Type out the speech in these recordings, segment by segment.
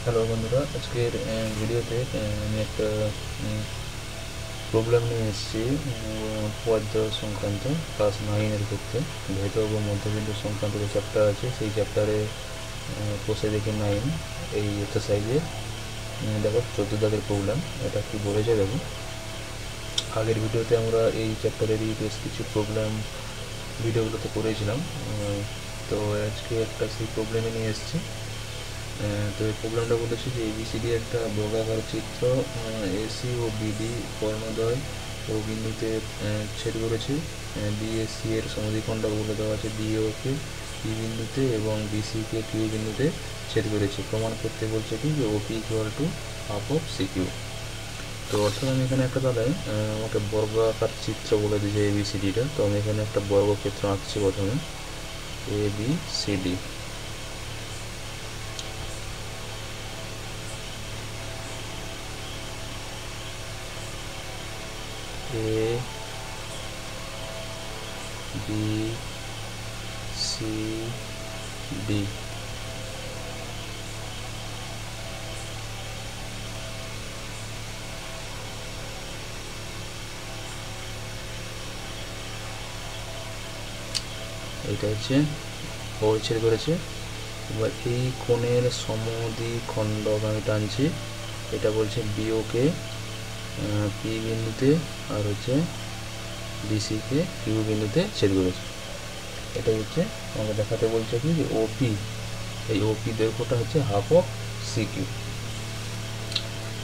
Hello বন্ধুরা, আজকের ভিডিওতে আমি একটা প্রবলেম নিয়ে এসেছি পদ্য সংক্রান্ত ক্লাস 9-এর ক্ষেত্রে। ভেদক ও মধ্যবিন্দু সংক্রান্ত যে চ্যাপ্টার আছে সেই চ্যাপ্টারে কোষে দেখি 9 এই এক্সারসাইজে দেখো 14 দাগের প্রবলেম। এটা কি বলেছে দেখো। আগের ভিডিওতে আমরা এই চ্যাপ্টারেরই বেশ কিছু প্রবলেম ভিডিওগুলোতে করেছিলাম, তো আজকে একটা সেই প্রবলেমে নিয়ে এসেছি। তো এই প্রবলেমটা বলেছি যে এবিসিডি একটা বর্গাকার চিত্র, এসি ও বিডি কর্ণদ্বয় ও বিন্দুতে ছেদ করেছে। বিএসসি এর সমদ্বিখণ্ডক বলে দেওয়া আছে ডিওকে পি বিন্দুতে এবং বিসিকে কিউ বিন্দুতে ছেদ করেছে। প্রমাণ করতে বলছে কি যে OP equal to half of CQ. তো অর্থাৎ আমি এখানে একটা তাহলে আমাকে বর্গাকার চিত্র বলে দিয়েছে এবিসিডিটা। তো আমি এখানে একটা বর্গক্ষেত্র আঁকছি প্রথমে, A B C D. A B C D. এটা হচ্ছে ও ছেদ করেছে। এবার এই কোণের সমদ্বিখণ্ডক আমি টানছি, এটা বলছে বিওকে পি বিন্দুতে আর হচ্ছে বিসিকে কিউ বিন্দুতে ছেদ করেছে। এটাই হচ্ছে আমাকে দেখাতে বলছে কি যে ওপি, এই ওপি দৈর্ঘ্যটা হচ্ছে হাফ অফ সি কিউ।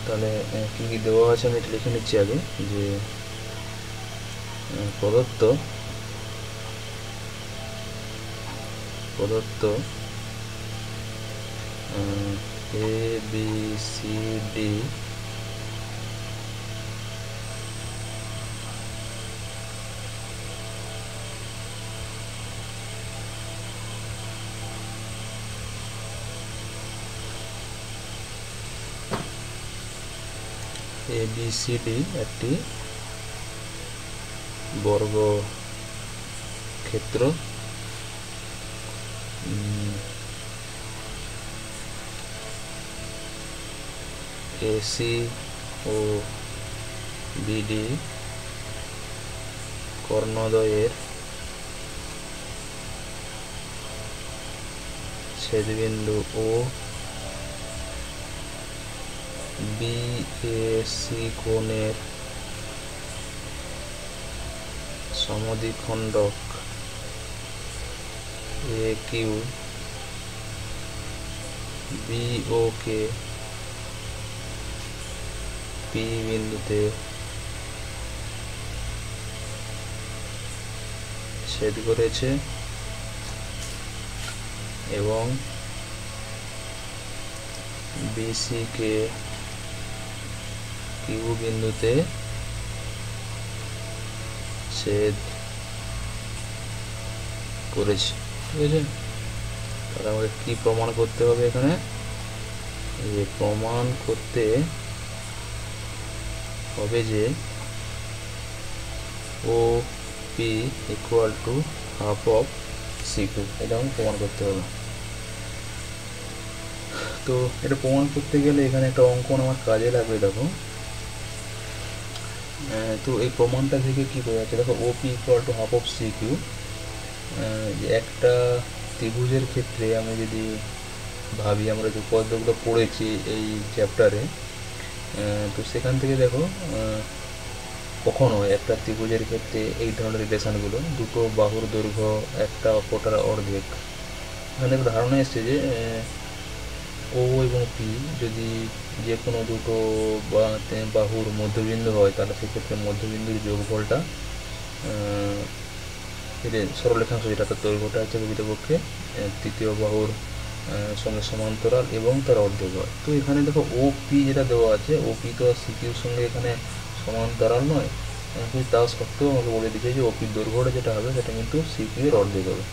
তাহলে কী কী দেওয়া আছে আমি এটা লিখে নিচ্ছি আগে, যে প্রদত্ত A B C D ABCD একটি বর্গক্ষেত্র। এসি ও বিডি কর্ণদ্বয়ের ছেদবিন্দু ও বিএসি কোণের সমদ্বিখণ্ডক এ কিউ বিওকে পি বিন্দুতে ছেদ করেছে এবং বিসিকে কিউ বিন্দুতে ছেদ করেছে। ঠিক আছে, তাহলে আমাকে কি প্রমাণ করতে হবে এখানে? যে প্রমাণ করতে হবে যে O P equal to half of C Q, এটা আমাকে প্রমাণ করতে হবে। তো এটা প্রমাণ করতে গেলে এখানে একটা অঙ্কন আমার কাজে লাগবে। দেখো, তো এই প্রমাণটা থেকে কী বোঝা যাচ্ছে, দেখো OP equal to half of C Q. একটা ত্রিভুজের ক্ষেত্রে আমি যদি ভাবি, আমরা যে পদ্মগুলো পড়েছি এই চ্যাপ্টারে, তো সেখান থেকে দেখো কখনো একটা ত্রিভুজের ক্ষেত্রে এই ধরনের রিলেশানগুলো, দুটো বাহুর দৈর্ঘ্য একটা অপরটার অর্ধেক, এখানে একটা ধারণা এসছে যে ও এবং পি যদি যে কোনো দুটো বাহুর মধ্যবিন্দু হয়, তাহলে সেক্ষেত্রে মধ্যবিন্দুর যোগফলটা সরলরেখাংশ যেটা, তার দৈর্ঘ্যটা হচ্ছে প্রকৃতপক্ষে তৃতীয় বাহুর সঙ্গে সমান্তরাল এবং তার অর্ধেক হয়। তো এখানে দেখো ও পি যেটা দেওয়া আছে, ও পি তো সি কিউর সঙ্গে এখানে সমান্তরাল নয়, কিন্তু তা সত্ত্বেও আমাকে বলে দিচ্ছে যে ও পির দৈর্ঘ্যটা যেটা হবে সেটা কিন্তু সি কিউ এর অর্ধেক হবে।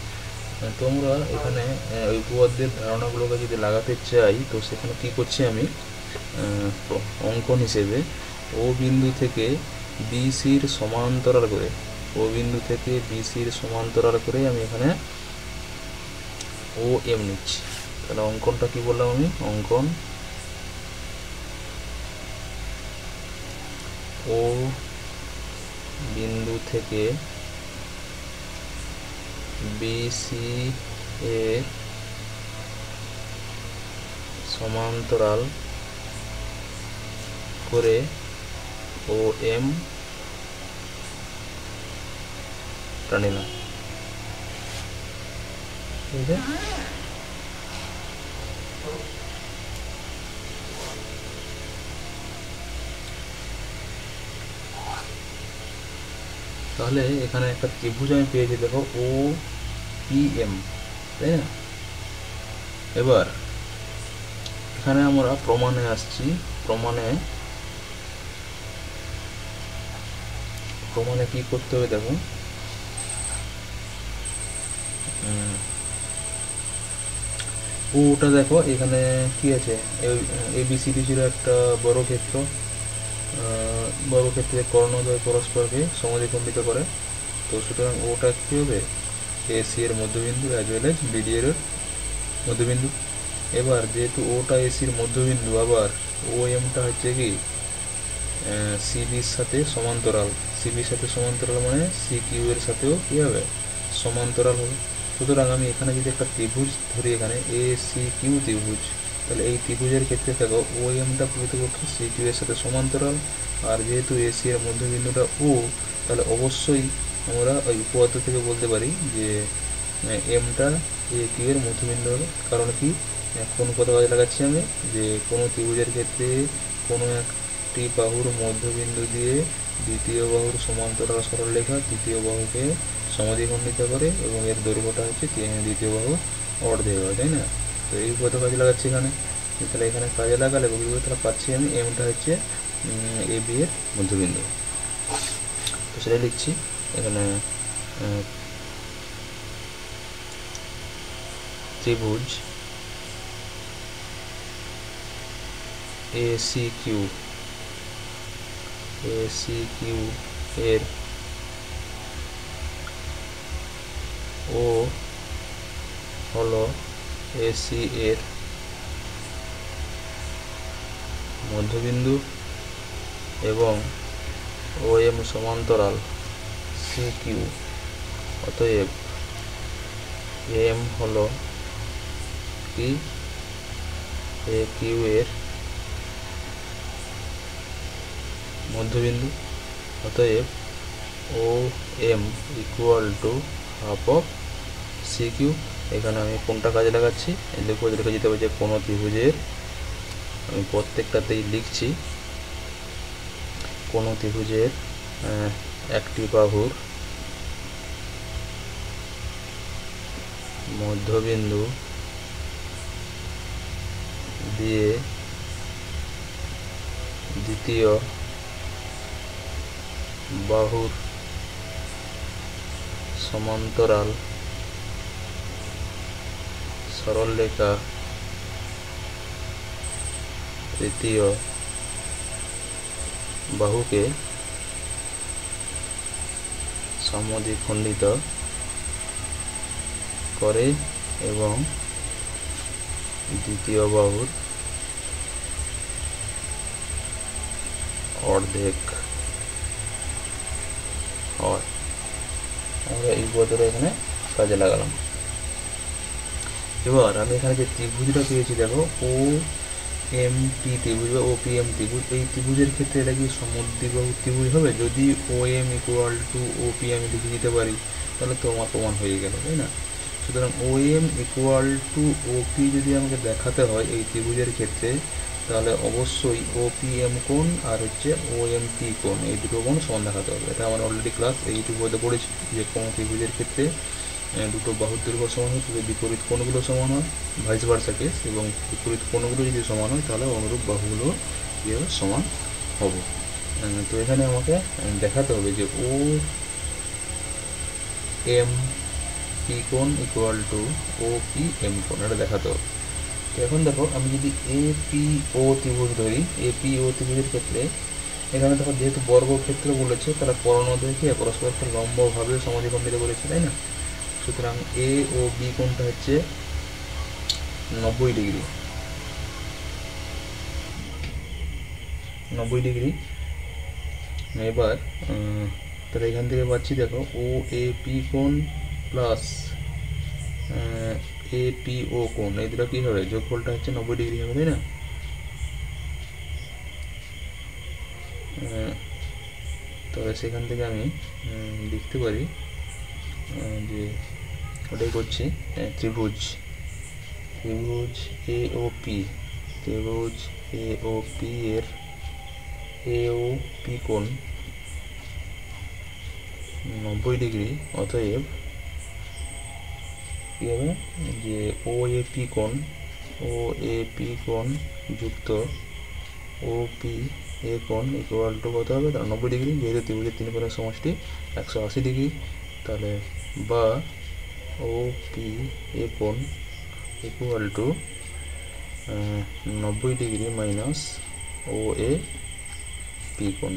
তো আমরা এখানে ওই উপপাদ্যের ধারণাগুলোকে যদি লাগাতে চাই, তো সেখানে কী করছি আমি, অঙ্কন হিসেবে ও বিন্দু থেকে বিসির সমান্তরাল করে, ও বিন্দু থেকে বিসির সমান্তরাল করে আমি এখানে ও এম নিচ্ছি। তাহলে অঙ্কনটা কি বললাম আমি, অঙ্কন ও বিন্দু থেকে বিসি এর সমান্তরাল করে ও এম টানিলাম। ঠিক আছে, তাহলে এখানে একটা ত্রিভুজ আমি পেয়েছি, দেখো ও পি এম, তাই না? এবার এখানে আমরা প্রমাণে আসছি। প্রমাণে কি করতে হবে দেখো, ওটা দেখো এখানে কি আছে, এবিসিডি ছিল একটা বর্গক্ষেত্র, বর্গক্ষেত্রের কর্ণদ্বয় পরস্পরকে সমদ্বিখণ্ডিত করে। তো সুতরাং ওটা কী হবে, এসি এর মধ্যবিন্দু অ্যাজ ওয়েল এজ বিডি এর মধ্যবিন্দু। এবার যেহেতু ওটা এসির মধ্যবিন্দু, আবার ও এমটা হচ্ছে কি সিবির সাথে সমান্তরাল। সিবির সাথে সমান্তরাল মানে সি কিউ এর সাথেও কী হবে, সমান্তরাল হবে। সুতরাং আমি এখানে যদি একটা ত্রিভুজ ধরি, এখানে এ সি কিউ ত্রিভুজ, তাহলে এই ত্রিভুজের ক্ষেত্রে দেখো ও এমটা প্রকৃতপক্ষে সি কিউ এর সাথে সমান্তরাল, আর যেহেতু এসি এর মধ্যবিন্দুটা ও, তাহলে অবশ্যই আমরা ওই উপপাদ্য থেকে বলতে পারি যে এমটা এ কিউ এর মধ্যবিন্দু হবে। কারণ কি, কোন কথা কাজে লাগাচ্ছি আমি, যে কোনো ত্রিভুজের ক্ষেত্রে কোনো একটি বাহুর মধ্যবিন্দু দিয়ে দ্বিতীয় বাহুর সমান্তরাল সরলরেখা তৃতীয় বাহুকে সমদ্বিখণ্ডিত করে এবং এর দৈর্ঘ্যটা হচ্ছে দ্বিতীয় বাহু অর্ধেক হয়, তাই না? তো এই কথা কাজে লাগাচ্ছি এখানে। তাহলে এখানে কাজে লাগালে তাহলে পাচ্ছি আমি এমটা হচ্ছে এ বি এর মধ্যবিন্দু। তো সেটা লিখছি এখানে, ত্রিভুজ এ সি কিউ এর ও হলো এসি এর মধ্যবিন্দু এবং ও এম সমান্তরাল সি কিউ। অতএব এম হলো কি এ কিউ এর মধ্যবিন্দু। অতএব O M equal to half of C Q. এখানে আমি কোনটা কাজে লাগাচ্ছি, লিখে যেতে হবে যে কোনো ত্রিভুজের, আমি প্রত্যেকটাতেই লিখছি, কোনো ত্রিভুজের একটি বাহুর মধ্যবিন্দু দিয়ে দ্বিতীয় বাহুর সমান্তরাল সরলরেখা তৃতীয় বাহুকে সমদ্বিখণ্ডিত করে এবং দ্বিতীয় বাহুর অর্ধেক হয়। আমরা এই পদ্ধতিটা এখানে কাজে লাগালাম। এবার আমি এখানে যে ত্রিভুজটা পেয়েছি দেখো ও এম পি ত্রিভুজ বা ও পি এম ত্রিভুজ, এই ত্রিভুজের ক্ষেত্রে এটা কি সমদ্বিবাহু ত্রিভুজ হবে। যদি O M equal to O P আমি লিখে দিতে পারি তাহলে তো আমার প্রমাণ হয়ে গেল, তাই না? সুতরাং O M equal to O P যদি আমাকে দেখাতে হয় এই ত্রিভুজের ক্ষেত্রে, তাহলে অবশ্যই ও পি এম কোণ আর হচ্ছে ও এম পি কোণ, এই দুটো কোণ সমান দেখাতে হবে। এটা আমার অলরেডি ক্লাস এইটুকুতে পড়েছি যে কোনো ত্রিভুজের ক্ষেত্রে দুটো বাহুর দৈর্ঘ্য সমান হয় যদি বিপরীত কোণগুলো সমান হয়, ভাইস ভার্সা কেস, এবং বিপরীত কোণগুলো যদি সমান হয় তাহলে অনুরূপ বাহুগুলো কী হবে, সমান হবে। তো এখানে আমাকে দেখাতে হবে যে ও এম পি কোণ equal to O P M কোণ, এটা দেখাতে হবে। তো এখন দেখো আমি যদি এ পি ও ত্রিভুজ ধরি, এ পি ও ত্রিভুজের ক্ষেত্রে এখানে দেখো যেহেতু বর্গক্ষেত্র বলেছে তারা কর্ণদ্বয়কে পরস্পরকে লম্বভাবে সমদ্বিখণ্ডিত করেছে, তাই না? সুতরাং এ ও বি কোণটা হচ্ছে 90 ডিগ্রি, 90 ডিগ্রি। এবার তাহলে এখান থেকে পাচ্ছি দেখো ও এ পি কোণ প্লাস এ পি ও কোণ, এই দুটো কী হবে, যোগফলটা হচ্ছে 90 ডিগ্রি হবে, তাই না? তবে সেখান থেকে আমি লিখতে পারি যে ওটাই করছি, ত্রিভুজ এ ও পি, ত্রিভুজ এ ও পি এর এ ও পি কোণ 90 ডিগ্রি, অতএব কী হবে যে ও এ পি কোণ যুক্ত ও পি এ কোণ ইকুয়াল টু কত হবে, 90 ডিগ্রি, যেহেতু ত্রিভুজের তিন কোণের সমষ্টি 180 ডিগ্রি, তাহলে বা ও পি এ কোণ equal to 90 degree minus O A P কোণ।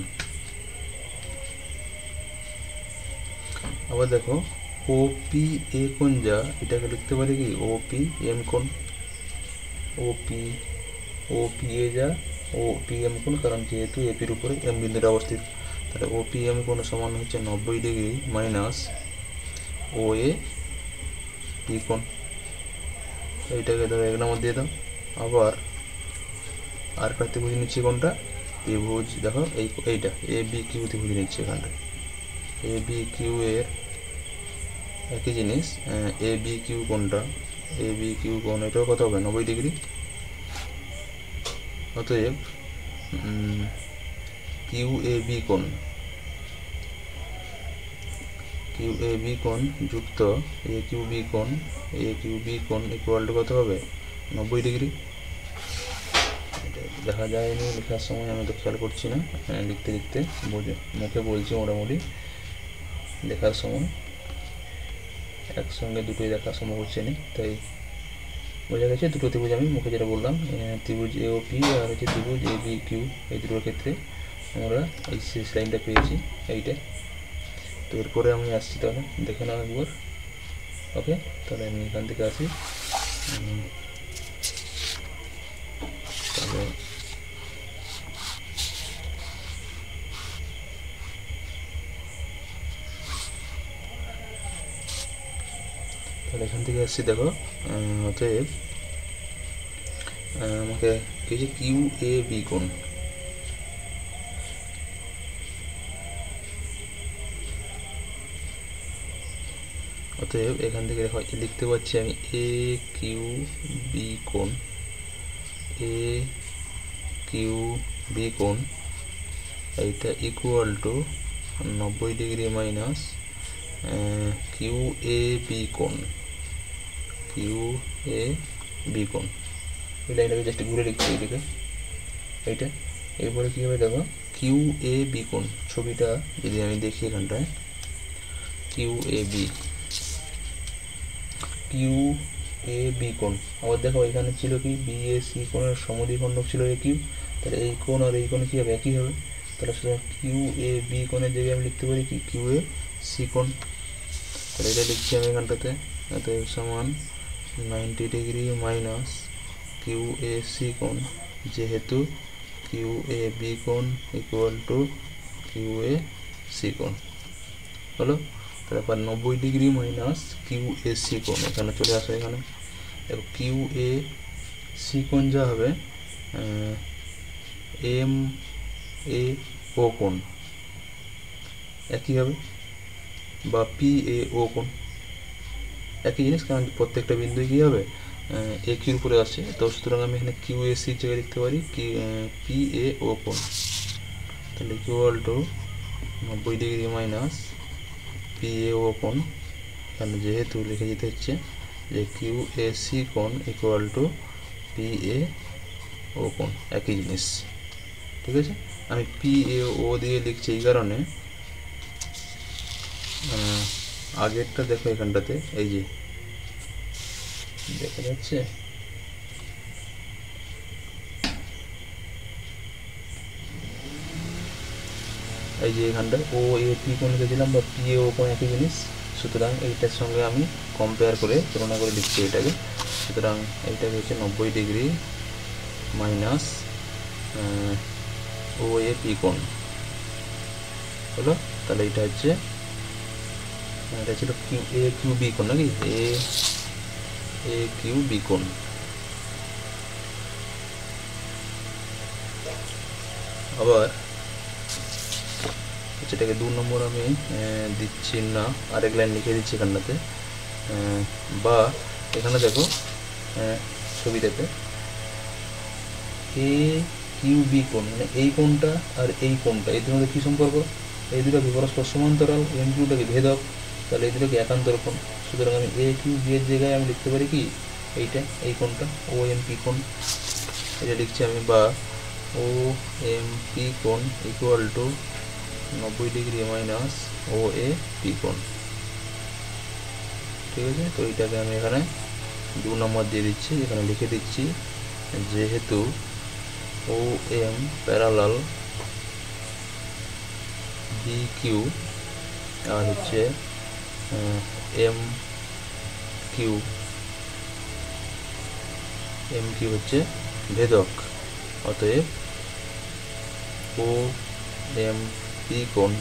আবার দেখো ও পি এ কোণ যা, এটাকে লিখতে পারি কি ও পি এম কোণ, ও পি এ যা ও পি এম কোণ, কারণ যেহেতু এপির উপরে এম বিন্দুটা অবস্থিত, তাহলে ও পি এম কোণ সমান হচ্ছে 90 degree minus O A P কোণ। এইটাকে ধরো 1 নম্বর দিয়ে দাও। আবার আরেকটা ত্রিভুজ নিচ্ছি, কোনটা ত্রিভুজ দেখো এইটা এ বি কিউ ত্রিভুজ নিচ্ছি, এখানটা এ বি কিউ এর একই জিনিস, এ বি কিউ কোণটা, এ বি কিউ কোণ এটাও কত হবে 90 ডিগ্রি, অতএব কিউ এ বি কোণ যুক্ত এ কিউ বি কোণ ইকুয়াল টু কত হবে 90 ডিগ্রি। দেখা যায়নি লেখার সময়, আমি তো খেয়াল করছি না, লিখতে লিখতে মুখে বলছি, মোটামুটি লেখার সময় একসঙ্গে দুটোই দেখা সম্ভব হচ্ছে না, তাই বোঝা গেছে দুটো ত্রিভুজ আমি মুখে যেটা বললাম, ত্রিভুজ এ ও পি আর হচ্ছে ত্রিভুজ এ বি কিউ, এই দুটোর ক্ষেত্রে আমরা এই শেষ লাইনটা পেয়েছি এইটা। তো এরপরে আমি আসছি, তাহলে দেখে নাও একবার। ওকে, তাহলে আমি এখান থেকে আসি, তাহলে এখান থেকে আসছি দেখো, অতএব আমাকে কিছু কিউ এ বি কোণ, অতএব এখান থেকে দেখো লিখতে পারছি আমি এ কিউ বি কোণ, এ কিউ বি কোণ এইটা equal to 90 degree minus Q A B কোণ, এই লাইনটাকে জাস্ট ঘুরে লিখছি এইদিকে এইটা। এরপরে কী হবে দেখো কিউ এ বি কোণ, ছবিটা যদি আমি দেখি এখানটায় কিউ এ বি কোণ, আবার দেখো এখানে ছিল কি বি এ সি কোণের সমদ্বিখণ্ডক ছিল এ কিউ, তাহলে এই কোণ আর এই কোণ কী হবে, একই হবে, তাহলে সুতরাং কিউ এ বি কোণের জায়গায় আমি লিখতে পারি কি কিউ এ সি কোণ, তাহলে এটা লিখছি আমি এখানটাতে, অতএব সমান 90 degree minus Q A C কোণ, যেহেতু কিউ এ বি কোণ equal to Q A C কোণ হলো। তারপর 90 degree minus Q A C কোণ, এখানে চলে আসে, এখানে দেখো কিউ এ সি কোণ যা হবে এম এ ও কোণ একই হবে, বা পি এ ও কোণ একই জিনিস, কারণ প্রত্যেকটা বিন্দুই কী হবে এ কিউর উপরে আসছে, তো সুতরাং আমি এখানে কিউ এ সির জায়গায় লিখতে পারি কি পি এ ও কোণ, তাহলে equal to 90 degree minus P A O কোণ, এখানে যেহেতু লিখে যেতে হচ্ছে যে কিউ এ সি কোণ equal to P A O কোণ একই জিনিস, ঠিক আছে। আমি পি এ ও দিয়ে লিখছি এই কারণে, আগেরটা দেখো এখানটাতে এই যে দেখা যাচ্ছে, এই যে এখানটায় ও এ পি কোণ লিখেছিলাম, বা পি এ ও কোণ একই জিনিস, সুতরাং এইটার সঙ্গে আমি কম্পেয়ার করে তুলনা করে লিখছি এটাকে, সুতরাং এইটাকে হচ্ছে 90 degree minus O A P কোণ, হলো। তাহলে এটা হচ্ছে এটা ছিল এ কিউ বি কোণ নাকি, এ কিউ বি কোণ। আবার যেটাকে 2 নম্বর আমি দিচ্ছি না, আরেক লাইন লিখে দিচ্ছি এখানটাতে, বা এখানে দেখো ছবিটাতে এ কিউ বি কোণ, মানে এই কোণটা আর এই কোণটা, এই দুটোর মধ্যে কী সম্পর্ক, এই দুটো পরস্পর সমান্তরাল, এম কিউটাকে ভেদক, তাহলে এই দুটোকে একান্তর কোণ। সুতরাং আমি এ কিউ বি এর জায়গায় আমি লিখতে পারি কি এইটা, এই কোণটা ও এম পি কোণ, এটা লিখছি আমি, বা ও এম পি কোণ equal to 90 degree minus O A P কোণ। ঠিক আছে, তো এইটাকে আমি এখানে 2 নম্বর দিয়ে দিচ্ছি, এখানে লিখে দিচ্ছি যেহেতু O M parallel B Q আর হচ্ছে এম কিউ হচ্ছে ভেদক, অতএব ও এম পি কোণ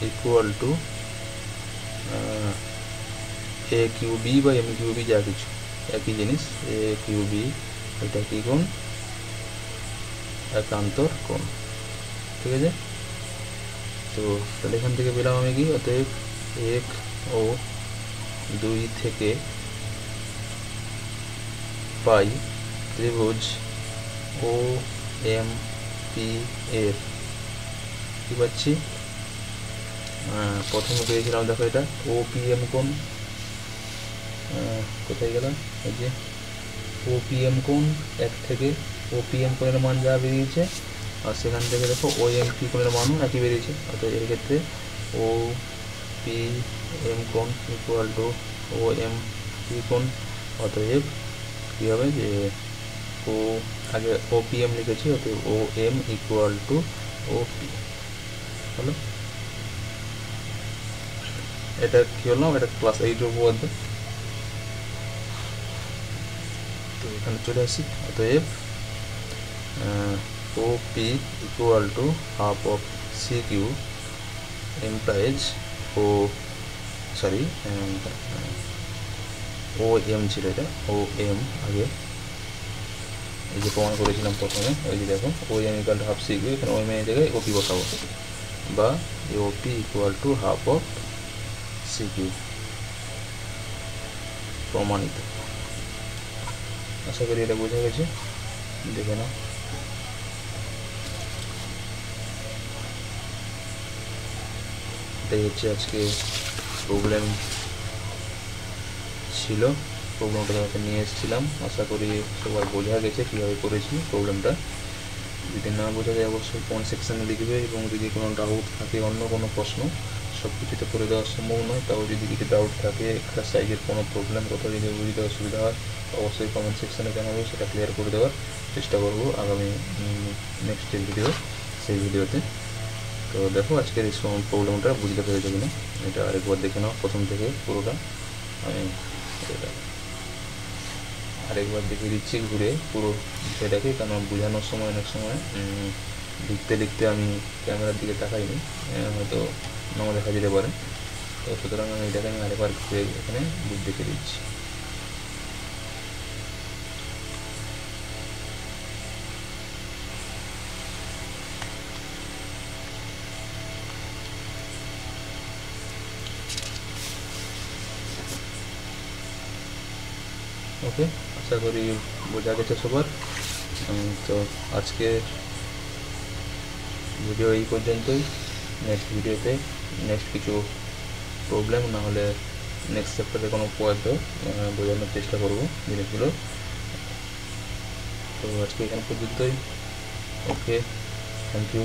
equal to A Q B বা এম কিউ বি, যা কিছু একই জিনিস, এ কিউ বি এটা কি কোণ, একান্তর কোণ। ঠিক আছে, তো তাহলে এখান থেকে পেলাম আমি কি, অতএব 1 ও 2 থেকে পাই ত্রিভুজ ও এম পি এর কী পাচ্ছি, প্রথমে পেয়েছিলাম দেখো এটা ও পি এম কোণ, কোথায় গেলাম, এই যে ও পি এম কোণ 1 থেকে ও পি এম কোণের মান যা বেরিয়েছে, আর সেখান থেকে দেখো ও এম পি কোণের মানও একই বেরিয়েছে, অর্থাৎ এর ক্ষেত্রে ও পি এম কোণ equal to O M P কোণ। অতএব কী হবে যে ও আগে ও পি এম লিখেছি, অতএব O M equal to O P হলো। এটা কী হলো, এটা ক্লাস 8 উপপাদ্য। তো এখানে চলে আসি, অতএব O P equal to half of C Q implies O sorry O M ছিল, এটা ও এম আগে এই যে প্রমাণ করেছিলাম প্রথমে, ওই যে দেখো O M equal to half C Q, এখানে ও এম এর জায়গায় ওপি বসাবো, বা O P equal to half of C Q, প্রমাণিত। আশা করি এটা বোঝা গেছে, দেখে নাও। এটাই হচ্ছে আজকে প্রবলেম ছিল, প্রবলেমটা তোমাকে নিয়ে এসেছিলাম। আশা করি সবার বোঝা গেছে কীভাবে করেছি প্রবলেমটা। যদি না বোঝা যায় অবশ্যই কমেন্ট সেকশানে লিখবে, এবং যদি কোনো ডাউট থাকে, অন্য কোনো প্রশ্ন, সব কিছুতে করে দেওয়া সম্ভব নয়, তাও যদি কিছু ডাউট থাকে, এক্সারসাইজের কোনো প্রবলেম কোথাও যদি বুঝতে অসুবিধা হয়, অবশ্যই কমেন্ট সেকশানে জানাবে, সেটা ক্লিয়ার করে দেওয়ার চেষ্টা করবো আগামী নেক্সট যে ভিডিও, সেই ভিডিওতে। তো দেখো আজকের এই প্রবলেমটা বুঝতে পেরেছো কিনা, এটা আরেকবার দেখে নাও প্রথম থেকে পুরোটা, আমি এটা আরেকবার দেখে দিচ্ছি ঘুরে পুরো বিষয়টাকে, কারণ বোঝানোর সময় অনেক সময় লিখতে লিখতে আমি ক্যামেরার দিকে তাকাইনি, হয়তো নাও দেখা যেতে পারে। তো সুতরাং আমি এটাকে আমি আরেকবার ঘুরে এখানে দেখে দিচ্ছি। ওকে, আশা করি বোঝা গেছে সবার। তো আজকে ভিডিও এই পর্যন্তই। নেক্সট ভিডিওতে নেক্সট কিছু প্রবলেম, না হলে নেক্সট চ্যাপ্টারে কোনো পয়েন্ট বোঝানোর চেষ্টা করব জিনিসগুলো। তো আজকে এখানে পর্যন্তই। ওকে, থ্যাংক ইউ।